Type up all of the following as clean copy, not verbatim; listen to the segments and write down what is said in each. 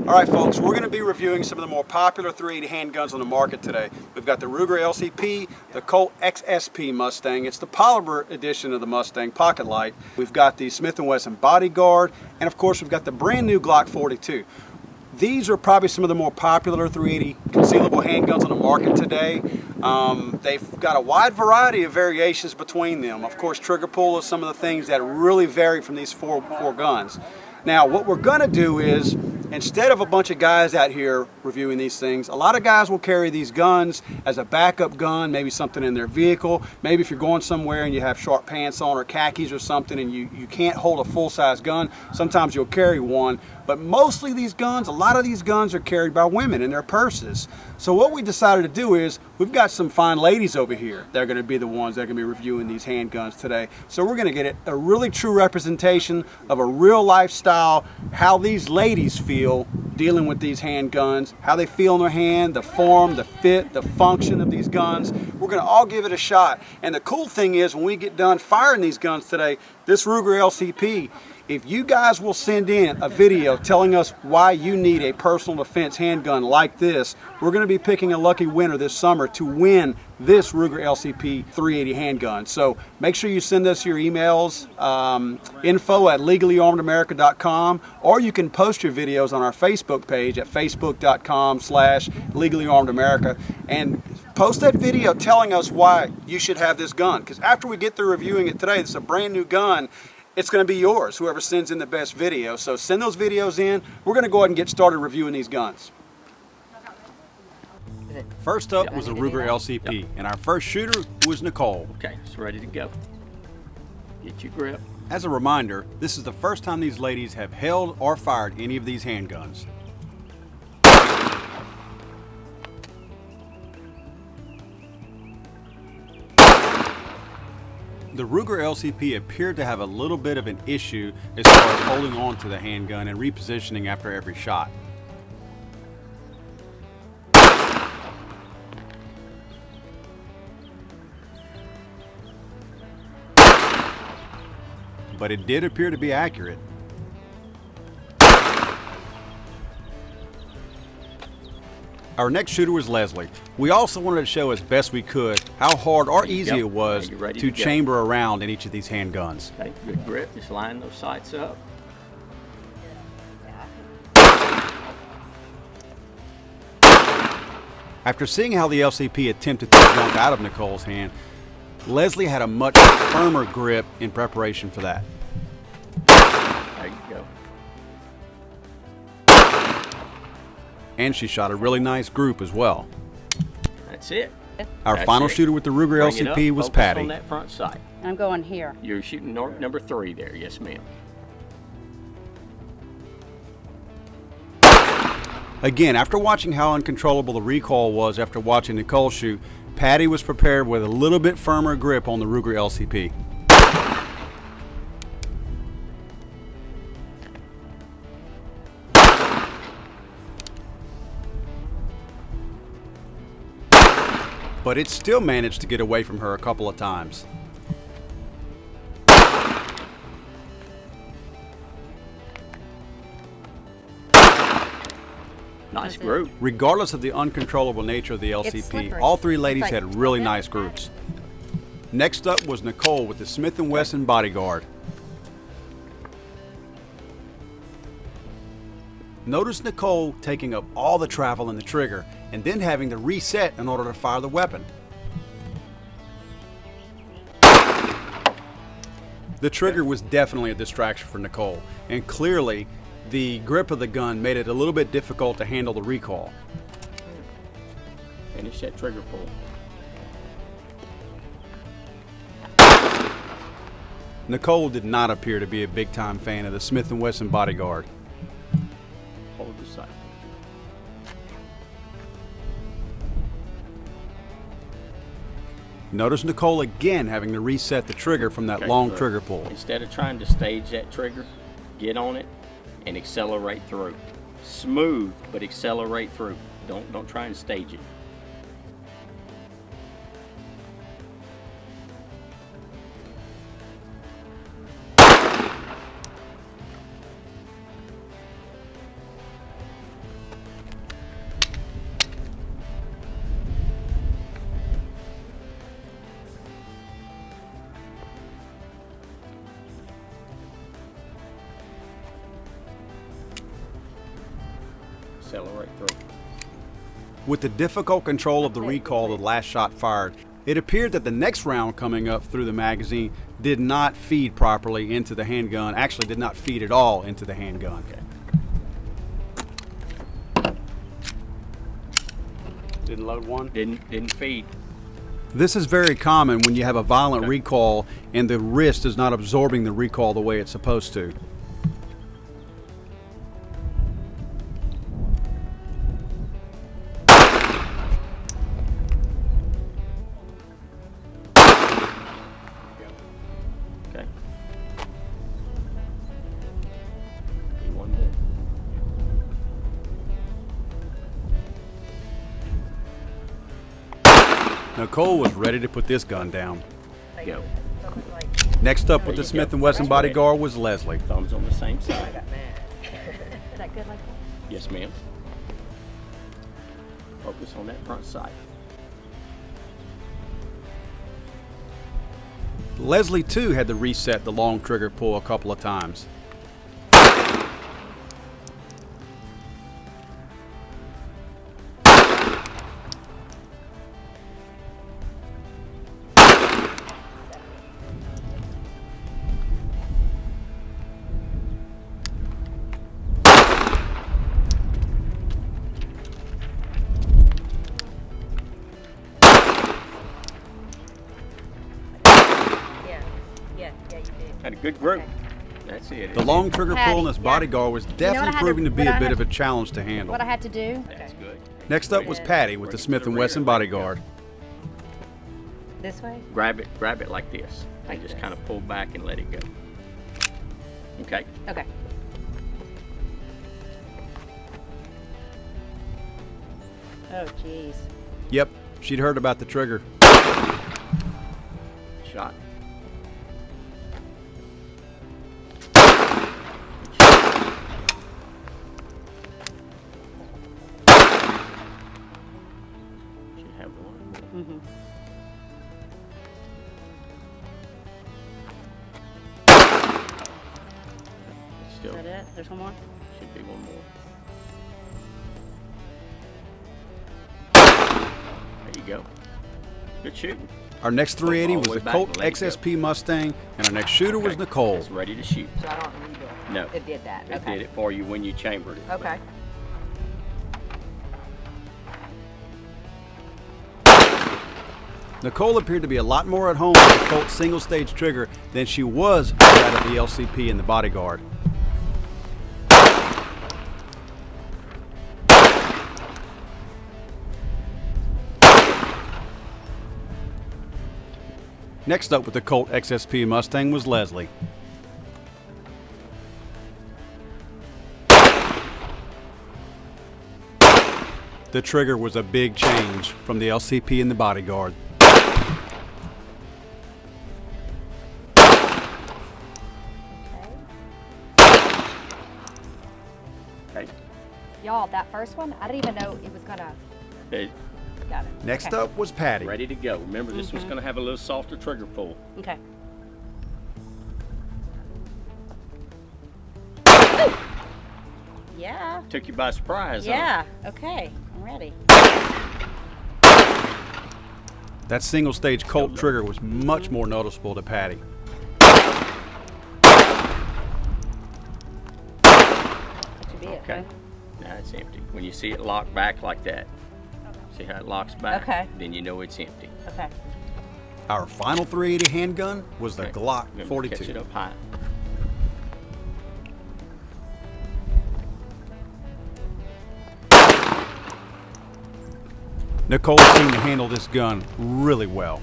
All right, folks, we're going to be reviewing some of the more popular 380 handguns on the market today. We've got the Ruger LCP, the Colt XSP Mustang. It's the polymer edition of the Mustang Pocket Light. We've got the Smith & Wesson Bodyguard, and of course, we've got the brand new Glock 42. These are probably some of the more popular 380 concealable handguns on the market today. They've got a wide variety of variations between them. Of course, trigger pull is some of the things that really vary from these four guns. Now, what we're going to do is, instead of a bunch of guys out here reviewing these things, a lot of guys will carry these guns as a backup gun, maybe something in their vehicle. Maybe if you're going somewhere and you have short pants on or khakis or something and you can't hold a full-size gun, sometimes you'll carry one. But mostly these guns, a lot of these guns are carried by women in their purses. So what we decided to do is, we've got some fine ladies over here. They're going to be the ones that are going to be reviewing these handguns today. So we're going to get a really true representation of a real lifestyle, how these ladies feel dealing with these handguns, how they feel in their hand, the form, the fit, the function of these guns. We're going to all give it a shot. And the cool thing is, when we get done firing these guns today, this Ruger LCP, if you guys will send in a video telling us why you need a personal defense handgun like this, we're going to be picking a lucky winner this summer to win this Ruger LCP 380 handgun. So make sure you send us your emails, info@legallyarmedamerica.com, or you can post your videos on our Facebook page at facebook.com/legallyarmedamerica and post that video telling us why you should have this gun. Because after we get through reviewing it today, it's a brand new gun. It's going to be yours, whoever sends in the best video. So send those videos in. We're going to go ahead and get started reviewing these guns. First up was the Ruger LCP, and our first shooter was Nicole. Okay, it's ready to go. Get your grip. As a reminder, this is the first time these ladies have held or fired any of these handguns. The Ruger LCP appeared to have a little bit of an issue as far as holding on to the handgun and repositioning after every shot. But it did appear to be accurate. Our next shooter was Leslie. We also wanted to show as best we could how hard or easy it was to chamber around in each of these handguns. Okay, good grip, just line those sights up. After seeing how the LCP attempted to jump out of Nicole's hand, Leslie had a much firmer grip in preparation for that. There you go. And she shot a really nice group as well. That's it. Our final shooter with the Ruger LCP was Patty. On that front sight. I'm going here. You're shooting number 3 there, yes ma'am. Again, after watching how uncontrollable the recoil was after watching Nicole shoot, Patty was prepared with a little bit firmer grip on the Ruger LCP. But it still managed to get away from her a couple of times. Nice group. Regardless of the uncontrollable nature of the LCP, all three ladies had really nice groups. Next up was Nicole with the Smith & Wesson Bodyguard. Notice Nicole taking up all the travel in the trigger and then having to reset in order to fire the weapon. The trigger was definitely a distraction for Nicole, and clearly the grip of the gun made it a little bit difficult to handle the recoil. Finish that trigger pull. Nicole did not appear to be a big-time fan of the Smith & Wesson Bodyguard. Hold the sight. Notice Nicole again having to reset the trigger from that long trigger pull. Instead of trying to stage that trigger, get on it and accelerate through. Smooth, but accelerate through. Don't try and stage it. accelerate through. With the difficult control of the recoil of the last shot fired, it appeared that the next round coming up through the magazine did not feed properly into the handgun, actually did not feed at all into the handgun. Okay. Didn't load one? Didn't feed. This is very common when you have a violent recoil and the wrist is not absorbing the recoil the way it's supposed to. Okay. One more. Nicole was ready to put this gun down. Go. Next up with There the you Smith go. & Wesson That's Bodyguard was Leslie. Thumbs on the same side. Is that good like that? Yes, ma'am. Focus on that front sight. Leslie too had to reset the long trigger pull a couple of times. Yeah, you did. Had a good group. That's it. The long trigger pull in this Yeah. Bodyguard was what I definitely had to- proving to be what a I bit had- of a challenge to handle. What I had to do? That's good. Next up was Patty with the Smith & Wesson Bodyguard. This way? Grab it like this. Like And just this. kind of pull back and let it go. Okay. Okay. Oh, jeez. Yep, she'd heard about the trigger. Shot. Should have one. Mm-hmm. Is Still that it? There's one more? should be one more. There you go. Good shooting. Our next 380 All was the the way back Colt and let it go. XSP Mustang, and our next shooter was Okay, Nicole. It's ready to shoot. So I don't redo it? No. It did that. It did it for you when you chambered it. Okay. Nicole appeared to be a lot more at home with the Colt single-stage trigger than she was with that of the LCP and the Bodyguard. Next up with the Colt XSP Mustang was Leslie. The trigger was a big change from the LCP and the Bodyguard. Okay. Y'all, that first one, I didn't even know it was gonna. Okay. Got it. Next Okay. up was Patty. Ready to go. Remember, this one's going to have a little softer trigger pull. Okay. Yeah. Took you by surprise, huh? Yeah. Okay. I'm ready. That single-stage Colt trigger was much more noticeable to Patty. That should be it. Okay. Now it's empty. When you see it lock back like that, see how it locks back? Okay. Then you know it's empty. Okay. Our final 380 handgun was the Okay. Glock Remember, catch 42. it up high. Nicole seemed to handle this gun really well.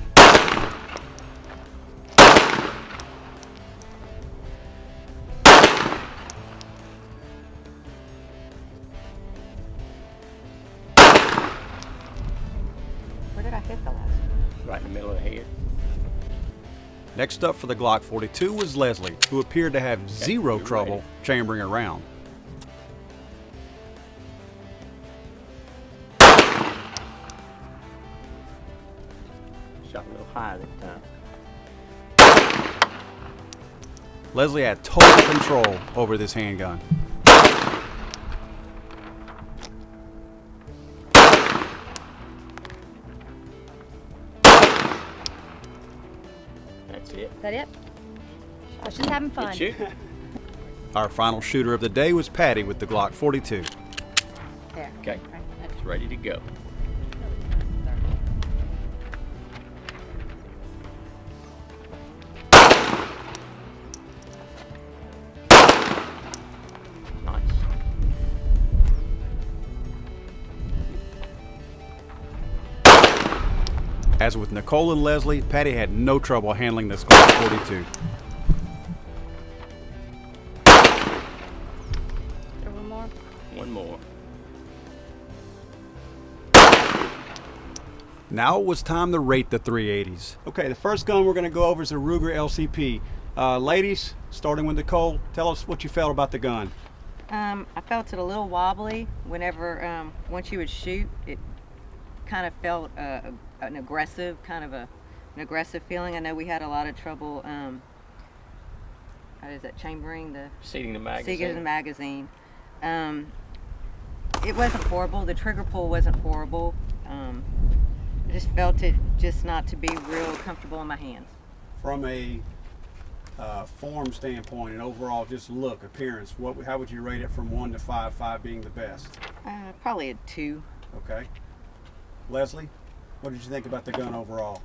Where did I hit the last one? Right in the middle of the head. Next up for the Glock 42 was Leslie, who appeared to have zero you're trouble ready. chambering around. Shot a little high that time. Leslie had total control over this handgun. it. Is that it? I was just having fun. Good shoot. Our final shooter of the day was Patty with the Glock 42. There. Okay, it's ready to go. Nice. As with Nicole and Leslie, Patty had no trouble handling this Glock 42. One more. One more. Now it was time to rate the 380s. Okay, the first gun we're going to go over is the Ruger LCP. Ladies, starting with Nicole, tell us what you felt about the gun. I felt it a little wobbly whenever, once you would shoot, it kind of felt an aggressive feeling. I know we had a lot of trouble, how is that, chambering the Seating the magazine. seating the magazine. It wasn't horrible. The trigger pull wasn't horrible. I just felt it just not to be real comfortable in my hands. From a form standpoint and overall just look, appearance, how would you rate it from 1 to 5, 5 being the best? Probably a 2. Okay. Leslie, what did you think about the gun overall?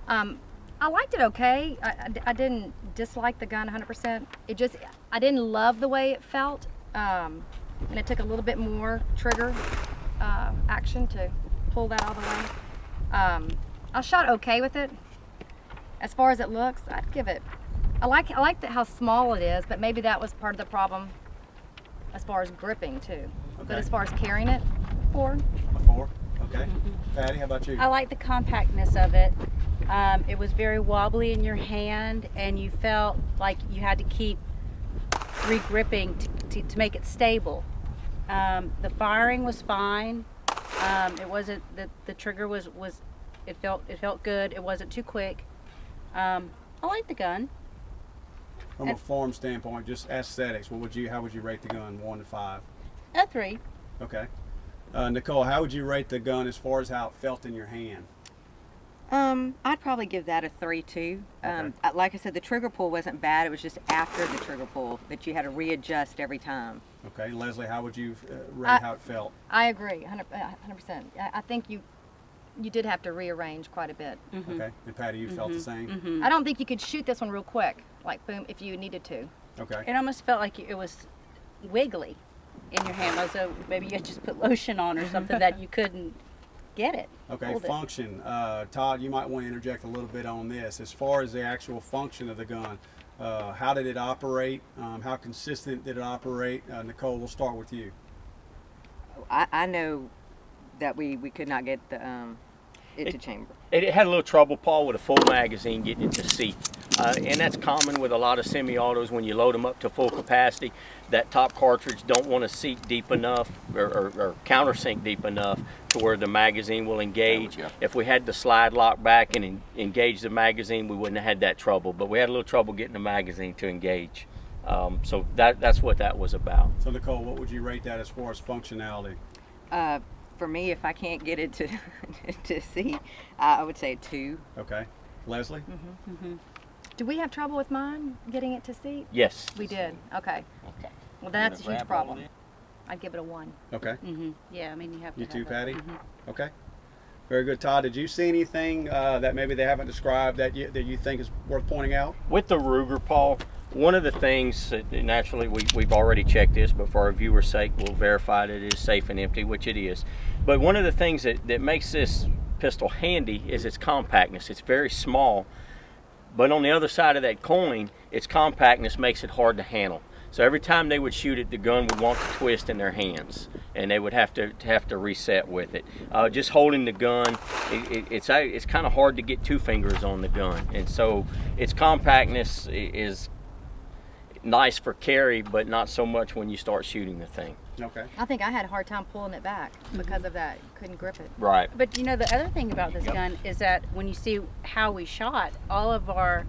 I liked it okay. I didn't dislike the gun 100%. I didn't love the way it felt, and it took a little bit more trigger action to pull that all the way. I shot okay with it. As far as it looks, I'd give it. I like how small it is, but maybe that was part of the problem as far as gripping too. Okay. But as far as carrying it, 4. A 4? Okay. Patty, how about you? I like the compactness of it. It was very wobbly in your hand, and you felt like you had to keep re-gripping to make it stable. The firing was fine. It wasn't the trigger was it felt good. It wasn't too quick. I like the gun. From a form standpoint, just aesthetics, how would you rate the gun 1 to 5? A 3. Okay. Nicole, how would you rate the gun as far as how it felt in your hand? I'd probably give that a 3 too. Okay. Like I said, the trigger pull wasn't bad. It was just after the trigger pull that you had to readjust every time. Okay. Leslie, how would you rate how it felt? I agree, 100%. I think you did have to rearrange quite a bit. Okay. And Patty, you felt the same? I don't think you could shoot this one real quick, like boom, if you needed to. Okay. It almost felt like it was wiggly in your hand, as though maybe you had just put lotion on or something that you couldn't get it. Okay, hold it. function. Todd, you might want to interject a little bit on this. As far as the actual function of the gun, how did it operate? How consistent did it operate? Nicole, we'll start with you. I know that we could not get the it to chamber. It had a little trouble, Paul, with a full magazine getting it to seat. And that's common with a lot of semi-autos when you load them up to full capacity. That top cartridge don't want to seat deep enough or countersink deep enough to where the magazine will engage. If we had the slide lock back and engage the magazine, we wouldn't have had that trouble. But we had a little trouble getting the magazine to engage. So that's what that was about. So Nicole, what would you rate that as far as functionality? For me, if I can't get it to to see, I would say a 2. Okay. Leslie? Do we have trouble with mine getting it to seat? Yes. We did. Okay. Okay. Well, that's a huge problem. I'd give it a 1. Okay. Yeah, I mean you have to. You too, have Patty? that. Okay. Very good. Todd, did you see anything that maybe they haven't described that you think is worth pointing out? With the Ruger, Paul, one of the things that naturally we've already checked this, but for our viewers' sake, we'll verify that it is safe and empty, which it is. But one of the things that makes this pistol handy is its compactness. It's very small, but on the other side of that coin, its compactness makes it hard to handle. So every time they would shoot it, the gun would want to twist in their hands, and they would have to reset with it. Just holding the gun, it's kind of hard to get 2 fingers on the gun, and so its compactness is nice for carry, but not so much when you start shooting the thing. Okay. I think I had a hard time pulling it back because of that. Couldn't grip it. Right. But you know, the other thing about this gun is that when you see how we shot, all of our,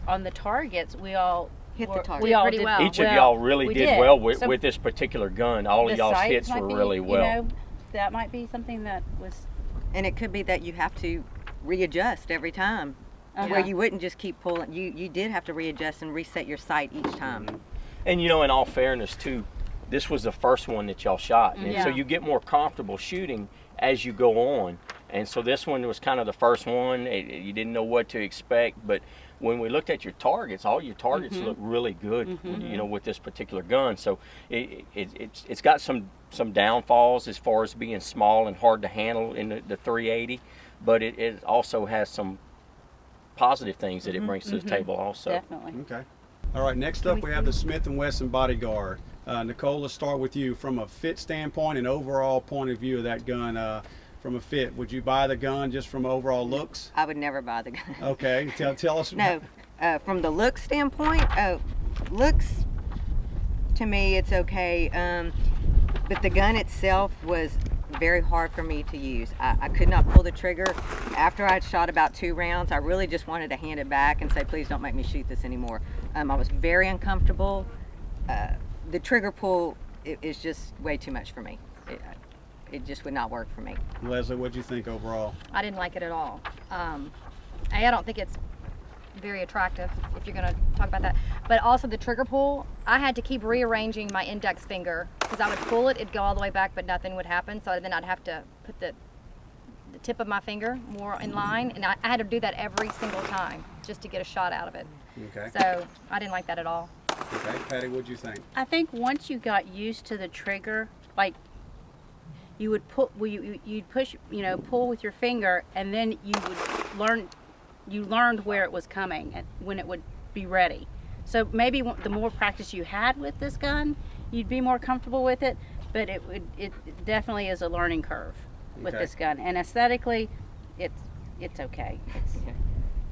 on the targets, we all Hit the target. We all Pretty did well. Each of y'all really we did well with this particular gun. All of the y'all's sights hits might were be, really well. You know, that might be something that was. And it could be that you have to readjust every time where you wouldn't just keep pulling. You did have to readjust and reset your sight each time. And you know, in all fairness too, this was the first one that y'all shot, and so you get more comfortable shooting as you go on. And so this one was kind of the first one. You didn't know what to expect, but when we looked at your targets, all your targets look really good, you know, with this particular gun. So it's got some downfalls as far as being small and hard to handle in the 380, but it also has some positive things that it brings to the table also. Definitely. Okay. All right, next up we have the Smith & Wesson Bodyguard. Nicole, let's start with you. From a fit standpoint and overall point of view of that gun, from a fit, would you buy the gun just from overall looks? I would never buy the gun. Okay, tell us. No, from the look standpoint, looks to me it's okay, but the gun itself was very hard for me to use. I could not pull the trigger. After I'd shot about 2 rounds, I really just wanted to hand it back and say, please don't make me shoot this anymore. I was very uncomfortable. The trigger pull is just way too much for me. It just would not work for me. Leslie, what do you think overall? I didn't like it at all. I don't think it's very attractive, if you're going to talk about that. But also the trigger pull, I had to keep rearranging my index finger because I would pull it, it'd go all the way back, but nothing would happen. So then I'd have to put the tip of my finger more in line, and I had to do that every single time just to get a shot out of it. Okay. So I didn't like that at all. Okay, Patty, what do you think? I think once you got used to the trigger, like you would you'd push, you know, pull with your finger, and then you would learn. You learned where it was coming and when it would be ready. So maybe the more practice you had with this gun, you'd be more comfortable with it. But it definitely is a learning curve with this gun. And aesthetically, it's okay.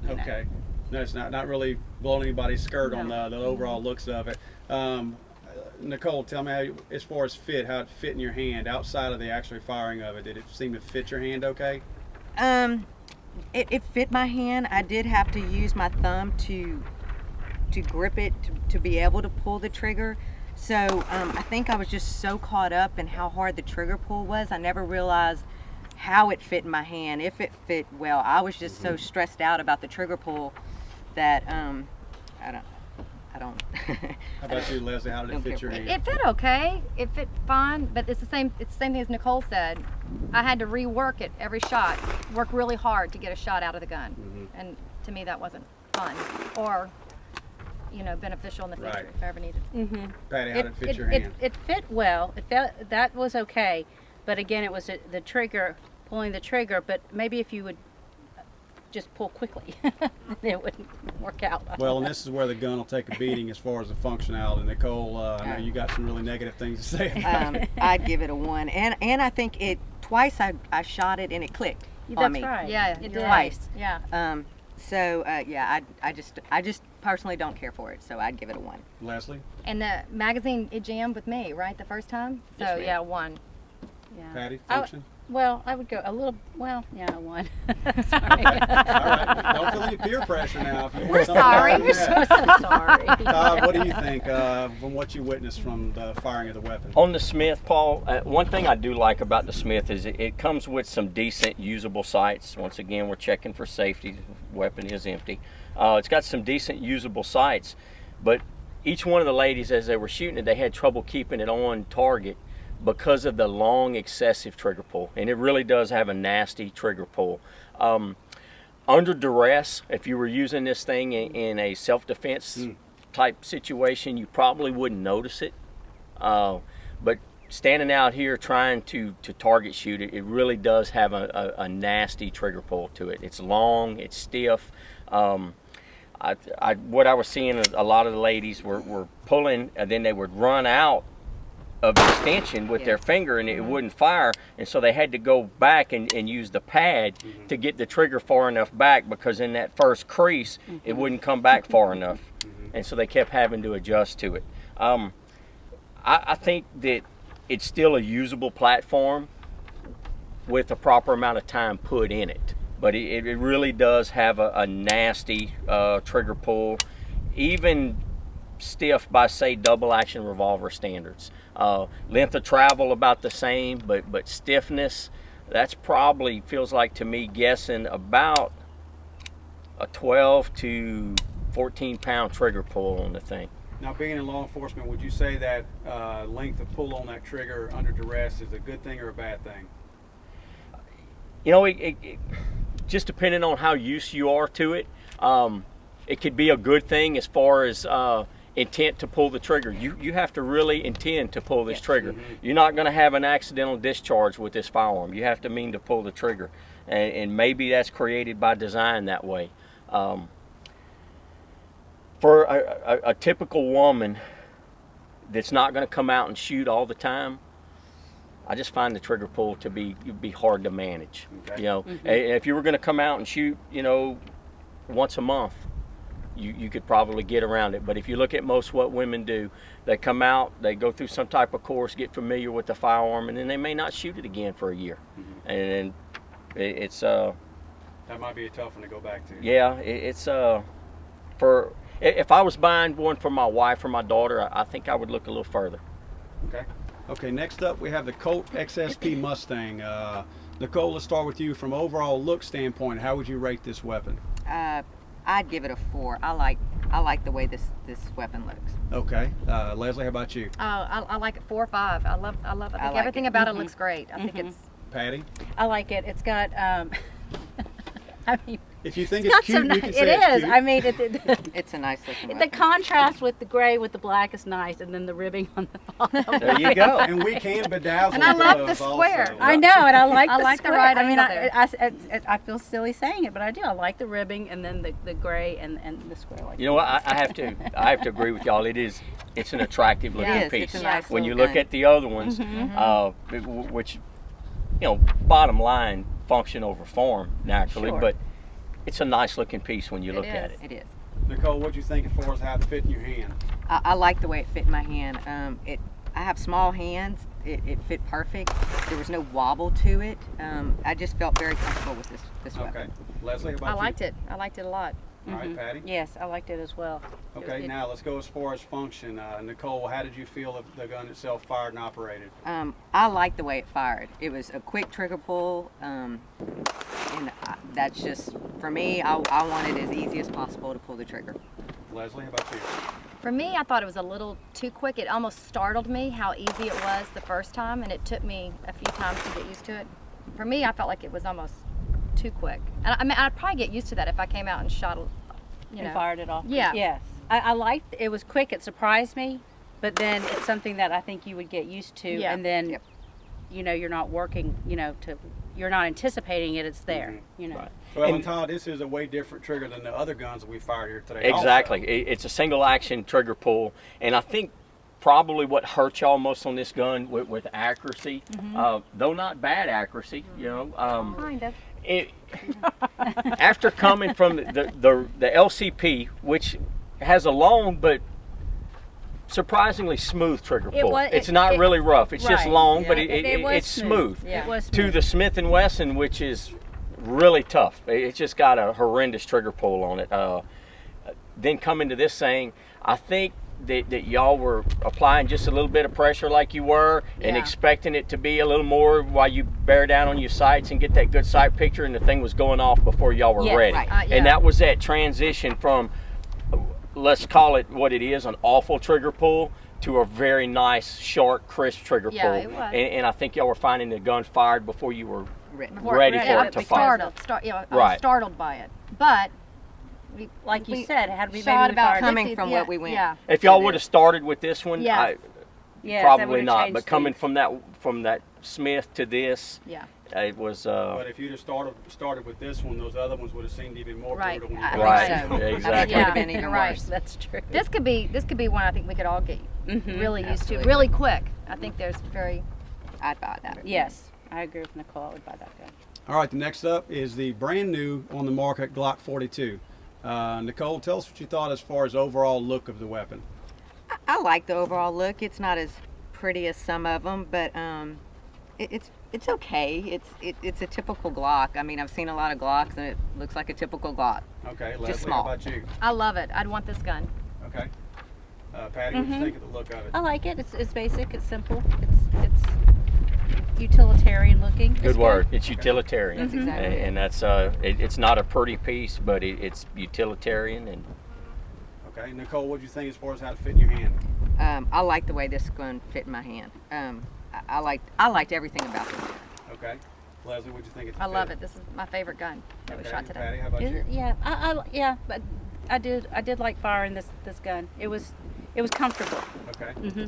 Okay. No, it's not really blowing anybody's skirt on the overall looks of it. Nicole, tell me, as far as fit, how it fit in your hand outside of the actual firing of it. Did it seem to fit your hand okay? It fit my hand. I did have to use my thumb to grip it to be able to pull the trigger. So I think I was just so caught up in how hard the trigger pull was, I never realized how it fit in my hand, if it fit well. I was just so stressed out about the trigger pull that I don't. How about you, Leslie? How did it fit your hand? It fit okay. It fit fine, but it's the same thing as Nicole said. I had to rework it every shot, work really hard to get a shot out of the gun. And to me that wasn't fun or, you know, beneficial in the future if I ever needed. Patty, how did it fit your hand? It fit well. That was okay. But again, it was the trigger, pulling the trigger, but maybe if you would just pull quickly, it wouldn't work out. Well, and this is where the gun will take a beating as far as the functionality. Nicole, I know you got some really negative things to say about it. I'd give it a 1. And I think twice I shot it and it clicked on me. That's right. Yeah, it did. did. Twice. Yeah. So I just personally don't care for it, so I'd give it a 1. Leslie? And the magazine, it jammed with me, right, the first time? So Yes, ma'am. yeah, 1. Yeah. Patty, function? Well, I would go a little. Well, yeah, 1. All right. Don't feel any peer pressure now. If you We're sorry. We're So sorry. Todd, what do you think from what you witnessed from the firing of the weapon? On the Smith, Paul, one thing I do like about the Smith is it comes with some decent usable sights. Once again, we're checking for safety. The weapon is empty. It's got some decent usable sights, but each one of the ladies, as they were shooting it, they had trouble keeping it on target because of the long, excessive trigger pull. And it really does have a nasty trigger pull. Under duress, if you were using this thing in a self-defense type situation, you probably wouldn't notice it. But standing out here trying to target shoot it, it really does have a nasty trigger pull to it. It's long, it's stiff. What I was seeing, a lot of the ladies were pulling, and then they would run out of extension with their finger, and it wouldn't fire, and so they had to go back and use the pad to get the trigger far enough back, because in that first crease it wouldn't come back far enough, and so they kept having to adjust to it. I think that it's still a usable platform with a proper amount of time put in it, but it really does have a nasty trigger pull, even stiff by, say, double action revolver standards. Length of travel about the same, but stiffness, that's probably, feels like to me, guessing about a 12 to 14 pound trigger pull on the thing. Now, being in law enforcement, would you say that length of pull on that trigger under duress is a good thing or a bad thing? You know, it just depending on how used you are to it, it could be a good thing as far as intent to pull the trigger. You have to really intend to pull this trigger. You're not going to have an accidental discharge with this firearm. You have to mean to pull the trigger, and maybe that's created by design that way. For a typical woman that's not going to come out and shoot all the time, I just find the trigger pull to be hard to manage. Okay. You know, if you were going to come out and shoot, you know, once a month, you could probably get around it. But if you look at most what women do, they come out, they go through some type of course, get familiar with the firearm, and then they may not shoot it again for a year. And it's that might be a tough one to go back to. yeah, it's for. If I was buying one for my wife or my daughter, I think I would look a little further. Okay. Okay, next up we have the Colt XSP Mustang. Nicole, let's start with you. From overall look standpoint, how would you rate this weapon? I'd give it a 4. I like the way this weapon looks. Okay. Leslie, how about you? I like it 4 or 5. I love. I think like everything it. about it looks great. I think it's. Patty? I like it. It's got, I mean, If you think it's it's got some cute, you nice, can it say it's is. cute. I mean, It's a nice looking the weapon. contrast with the gray with the black is nice, and then the ribbing on the bottom. There you go. And we can bedazzle And I love those the square. also. I know, and I like I the like the square. right I mean, angle I feel silly saying it, but I do. I like the ribbing, and then the gray and the square. Like You know what? I have to agree with y'all. It's an attractive looking It is. piece. It's a nice When you little look gun. at the other ones, which, you know, bottom line, function over form naturally, Sure. but it's a nice looking piece when you look at is. it. It is. Nicole, what do you think as far as how it fit in your hand? I like the way it fit in my hand. I have small hands. It fit perfect. There was no wobble to it. I just felt very comfortable with this weapon. Okay. Leslie, how about I you? liked it. I liked it a lot. All right, Patty? Yes, I liked it as well. Okay, now let's go as far as function. Nicole, how did you feel of the gun itself fired and operated? I like the way it fired. It was a quick trigger pull, and that's just, for me, I want it as easy as possible to pull the trigger. Leslie, how about you? For me, I thought it was a little too quick. It almost startled me how easy it was the first time, and it took me a few times to get used to it. For me, I felt like it was almost too quick. And I mean, I'd probably get used to that if I came out and shot, you know. And fired it off. Yeah. Yes. I liked it. Was quick. It surprised me, but then it's something that I think you would get used to, Yeah. and then, Yep. you know, you're not working, you know, you're not anticipating it. It's there, you know. Right. Well, And- Todd, this is a way different trigger than the other guns that we fired here today. also. Exactly. It's a single action trigger pull, and I think probably what hurt y'all most on this gun with accuracy, though not bad accuracy, you know. Kind of. After coming from the LCP, which has a long but surprisingly smooth trigger It pull. was- It's not really rough. It's just Right. long, but Yeah. It was it's smooth. It was To smooth. the Smith & Wesson, which is really tough. It's just got a horrendous trigger pull on it. Then coming to this thing, I think that y'all were applying just a little bit of pressure like you were and Yeah. expecting it to be a little more while you bear down on your sights and get that good sight picture, and the thing was going off before y'all were Yeah, ready. right. Yeah. And that was that transition from, let's call it what it is, an awful trigger pull, to a very nice, sharp, crisp trigger Yeah, pull. it was. And I think y'all were finding the gun fired before you were Before- ready ready for to it to be fire. I was Right. startled by it. But Like you we said, had we shot maybe about fired Coming 50 from yeah, what we went. Yeah. If y'all would have started with this one, Yes. Yes, that probably would've not. changed But coming things. from that Smith to this, Yeah. it was But if you'd have started with this one, those other ones would have seemed even more Right. brutal. I think Right. so. I think it Exactly. would have been Yeah, even right. worse. That's true. This could be one I think we could all get really used to, Absolutely. really quick. I think there's very. I'd buy that. Yes, I agree with Nicole. I would buy that gun. All right, the next up is the brand new on the market Glock 42. Nicole, tell us what you thought as far as overall look of the weapon. I like the overall look. It's not as pretty as some of them, but it's okay. It's a typical Glock. I mean, I've seen a lot of Glocks, and it looks like a typical Glock. Okay, Leslie, small. how about you? I love it. I'd want this gun. Okay. Patty, what do you think of the look of it? I like it. It's basic. It's simple. utilitarian looking. Good word. It's utilitarian. That's exactly it. And that's it's not a pretty piece, but it's utilitarian. And Okay, Nicole, what do you think as far as how it fit in your hand? I like the way this gun fit in my hand. I liked everything about this gun. Okay, Leslie, what do you think? I love it. This is my favorite gun that we shot today. Patty, how about you? Yeah, but I did like firing this gun. It was comfortable. Okay, Mm-hmm.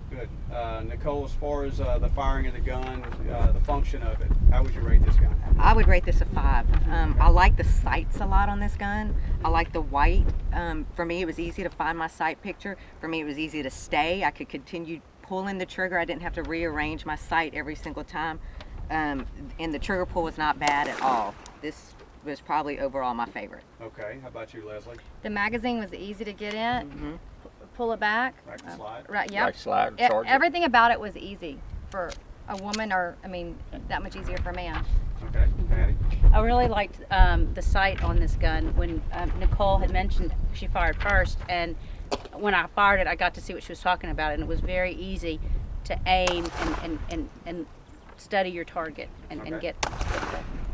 good. Nicole, as far as the firing of the gun, the function of it, how would you rate this gun? I would rate this a 5. I like the sights a lot on this gun. I like the white. For me, it was easy to find my sight picture. For me, it was easy to stay. I could continue pulling the trigger. I didn't have to rearrange my sight every single time. And the trigger pull was not bad at all. This was probably overall my favorite. Okay, how about you, Leslie? The magazine was easy to get in. Mm-hmm. Pull it back. Back to slide? Right. Yep. Back slide, E- charge it. Everything about it was easy for a woman, or that much easier for a man. Okay, Patty? I really liked the sight on this gun. When Nicole had mentioned she fired first, and when I fired it, I got to see what she was talking about, and it was very easy to aim and study your target and Okay. get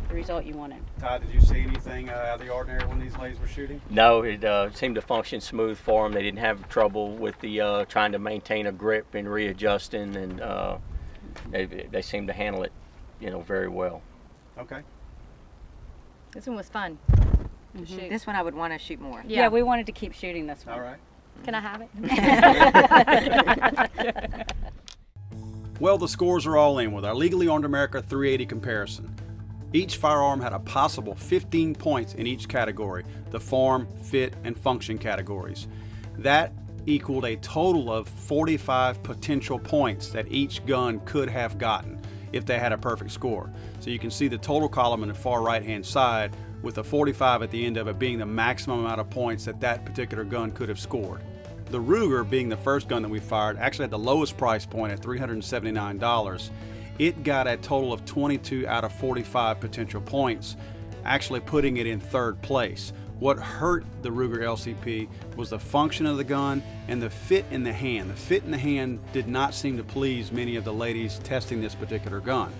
the result you wanted. Todd, did you see anything out of the ordinary when these ladies were shooting? no, it seemed to function smooth for them. They didn't have trouble with the trying to maintain a grip and readjusting, and they seemed to handle it, very well. Okay. This one was fun to shoot. This one I would want to shoot more. Yeah, we wanted to keep shooting this one. All right. Can I have it? Well, the scores are all in with our Legally Armed America 380 comparison. Each firearm had a possible 15 points in each category, the form, fit, and function categories. That equaled a total of 45 potential points that each gun could have gotten if they had a perfect score. So you can see the total column in the far right-hand side with a 45 at the end of it being the maximum amount of points that that particular gun could have scored. The Ruger, being the first gun that we fired, actually had the lowest price point at $379. It got a total of 22 out of 45 potential points, actually putting it in third place. What hurt the Ruger LCP was the function of the gun and the fit in the hand. The fit in the hand did not seem to please many of the ladies testing this particular gun.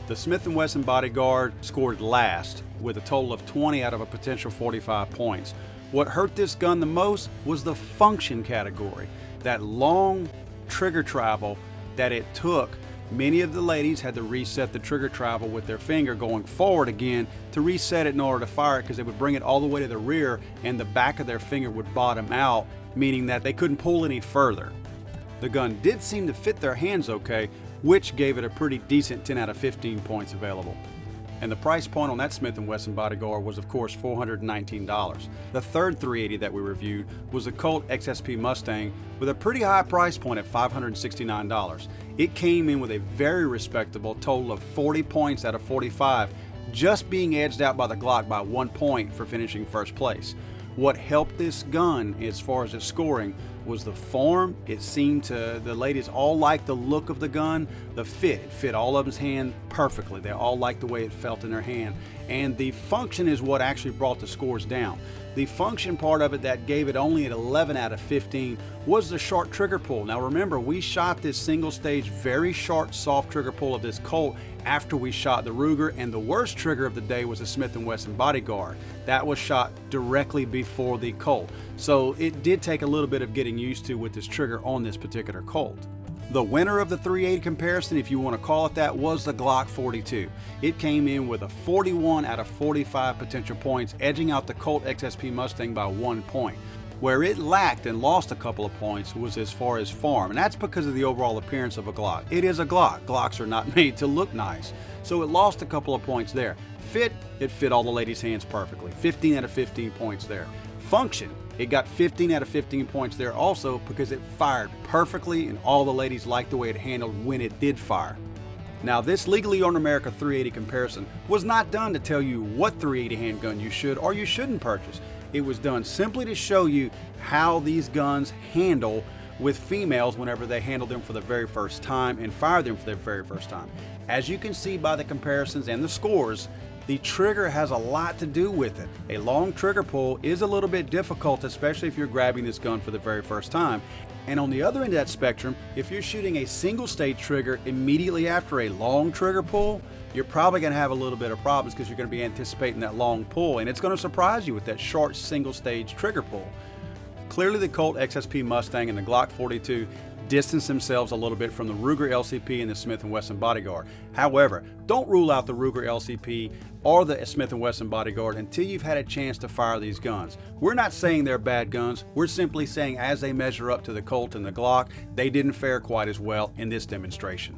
The Smith & Wesson Bodyguard scored last with a total of 20 out of a potential 45 points. What hurt this gun the most was the function category. That long trigger travel that it took. Many of the ladies had to reset the trigger travel with their finger going forward again to reset it in order to fire it, because they would bring it all the way to the rear and the back of their finger would bottom out, meaning that they couldn't pull any further. The gun did seem to fit their hands okay, which gave it a pretty decent 10 out of 15 points available. And the price point on that Smith & Wesson Bodyguard was, of course, $419. The third 380 that we reviewed was the Colt XSP Mustang with a pretty high price point at $569. It came in with a very respectable total of 40 points out of 45, just being edged out by the Glock by 1 point for finishing first place. What helped this gun as far as its scoring was the form. It seemed to, the ladies all liked the look of the gun. The fit, it fit all of them's hand perfectly. They all liked the way it felt in their hand. And the function is what actually brought the scores down. The function part of it that gave it only an 11 out of 15 was the short trigger pull. Now remember, we shot this single stage, very short, soft trigger pull of this Colt after we shot the Ruger, and the worst trigger of the day was the Smith & Wesson Bodyguard. That was shot directly before the Colt. So it did take a little bit of getting used to with this trigger on this particular Colt. The winner of the 380 comparison, if you want to call it that, was the Glock 42. It came in with a 41 out of 45 potential points, edging out the Colt XSP Mustang by 1 point. Where it lacked and lost a couple of points was as far as form, and that's because of the overall appearance of a Glock. It is a Glock. Glocks are not made to look nice, so it lost a couple of points there. Fit, it fit all the ladies' hands perfectly. 15 out of 15 points there. Function, it got 15 out of 15 points there also because it fired perfectly and all the ladies liked the way it handled when it did fire. Now, this Legally Armed America 380 comparison was not done to tell you what 380 handgun you should or you shouldn't purchase. It was done simply to show you how these guns handle with females whenever they handle them for the very first time and fire them for the very first time. As you can see by the comparisons and the scores, the trigger has a lot to do with it. A long trigger pull is a little bit difficult, especially if you're grabbing this gun for the very first time. And on the other end of that spectrum, if you're shooting a single stage trigger immediately after a long trigger pull, you're probably going to have a little bit of problems because you're going to be anticipating that long pull, and it's going to surprise you with that short single stage trigger pull. Clearly the Colt XSP Mustang and the Glock 42 distance themselves a little bit from the Ruger LCP and the Smith & Wesson Bodyguard. However, don't rule out the Ruger LCP or the Smith & Wesson Bodyguard until you've had a chance to fire these guns. We're not saying they're bad guns, we're simply saying as they measure up to the Colt and the Glock, they didn't fare quite as well in this demonstration.